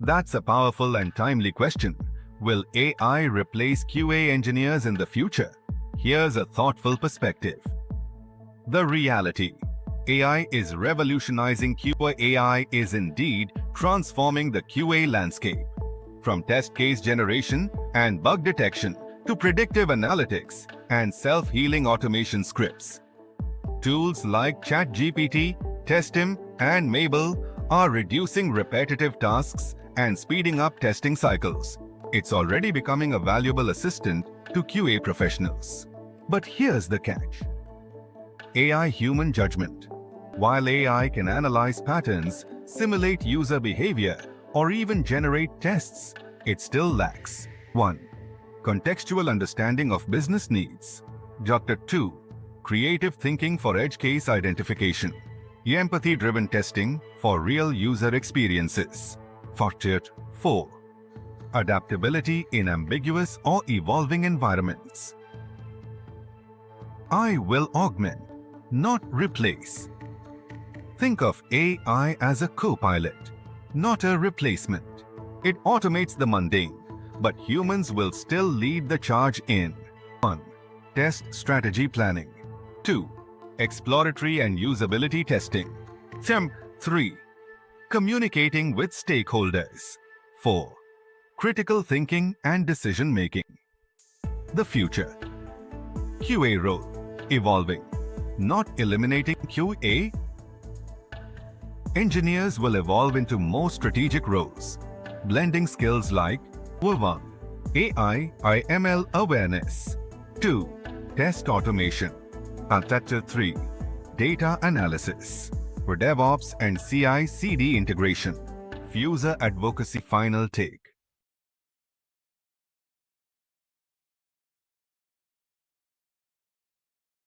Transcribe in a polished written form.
That's a powerful and timely question. Will AI replace QA engineers in the future? Here's a thoughtful perspective. The reality. AI is revolutionizing QA. AI is indeed transforming the QA landscape. From test case generation and bug detection to predictive analytics and self-healing automation scripts. Tools like ChatGPT, Testim, and Mabel are reducing repetitive tasks and speeding up testing cycles. It's already becoming a valuable assistant to QA professionals. But here's the catch. AI human judgment. While AI can analyze patterns, simulate user behavior, or even generate tests, it still lacks 1. Contextual understanding of business needs. Factor 2. Creative thinking for edge case identification. Empathy-driven testing for real user experiences. Factor 4. Adaptability in ambiguous or evolving environments. I will augment, not replace. Think of AI as a co-pilot, not a replacement. It automates the mundane, but humans will still lead the charge in 1. Test strategy planning. 2. Exploratory and usability testing. 3. Communicating with stakeholders. 4. Critical thinking and decision making. The future. QA role. Evolving, not eliminating QA. Engineers will evolve into more strategic roles, blending skills like 1. AI IML awareness. 2. Test automation. Factor 3. Data analysis. For DevOps and CI/CD integration. User advocacy. Final take.